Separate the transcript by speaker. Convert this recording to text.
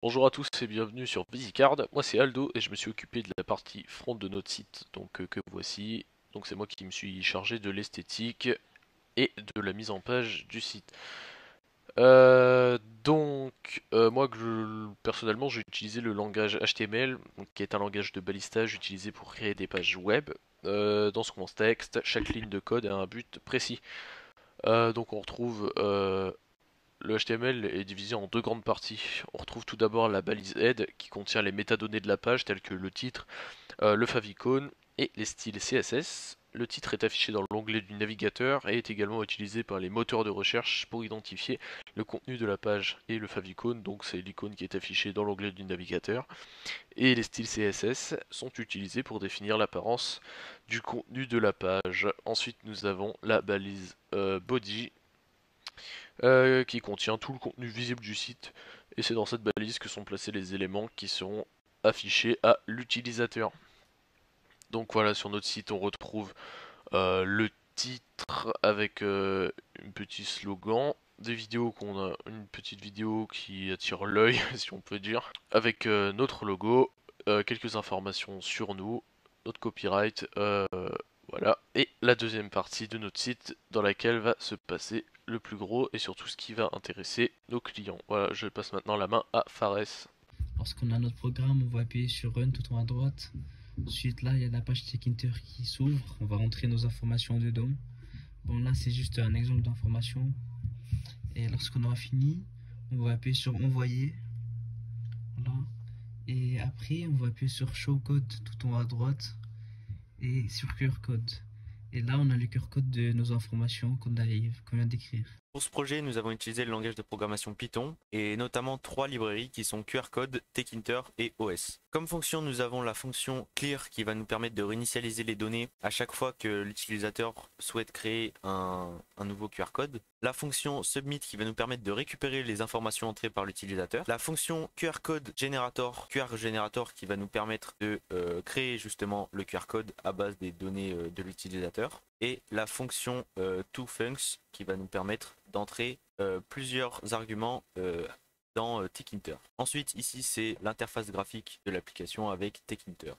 Speaker 1: Bonjour à tous et bienvenue sur VisiCard. Moi c'est Aldo et je me suis occupé de la partie front de notre site que voici. Donc c'est moi qui me suis chargé de l'esthétique et de la mise en page du site. Moi personnellement j'ai utilisé le langage HTML qui est un langage de balistage utilisé pour créer des pages web. Dans ce contexte, chaque ligne de code a un but précis. Donc on retrouve le HTML est divisé en deux grandes parties. On retrouve tout d'abord la balise head qui contient les métadonnées de la page telles que le titre, le favicon et les styles CSS. Le titre est affiché dans l'onglet du navigateur et est également utilisé par les moteurs de recherche pour identifier le contenu de la page. Et le favicon, donc c'est l'icône qui est affichée dans l'onglet du navigateur. Et les styles CSS sont utilisés pour définir l'apparence du contenu de la page. Ensuite nous avons la balise body qui contient tout le contenu visible du site, et c'est dans cette balise que sont placés les éléments qui seront affichés à l'utilisateur. Donc voilà, sur notre site on retrouve le titre avec un petit slogan, des vidéos une petite vidéo qui attire l'œil si on peut dire, avec notre logo, quelques informations sur nous, notre copyright, voilà, et la deuxième partie de notre site dans laquelle va se passer le plus gros et surtout ce qui va intéresser nos clients. Voilà, je passe maintenant la main à Fares.
Speaker 2: Lorsqu'on a notre programme, on va appuyer sur Run tout en haut à droite. Ensuite, là, il y a la page Check-Inter qui s'ouvre. On va rentrer nos informations dedans. Bon, là, c'est juste un exemple d'information. Et lorsqu'on aura fini, on va appuyer sur Envoyer. Voilà. Et après, on va appuyer sur Show Code tout en haut à droite et sur QR Code. Et là, on a le QR code de nos informations qu'on vient d'écrire.
Speaker 3: Pour ce projet, nous avons utilisé le langage de programmation Python et notamment trois librairies qui sont QR Code, Tkinter et OS. Comme fonction, nous avons la fonction clear qui va nous permettre de réinitialiser les données à chaque fois que l'utilisateur souhaite créer un nouveau QR code. La fonction submit qui va nous permettre de récupérer les informations entrées par l'utilisateur. La fonction QR Code Generator, QR Generator qui va nous permettre de créer justement le QR code à base des données de l'utilisateur. Et la fonction toFuncs qui va nous permettre d'entrer plusieurs arguments dans Tkinter. Ensuite, ici, c'est l'interface graphique de l'application avec Tkinter.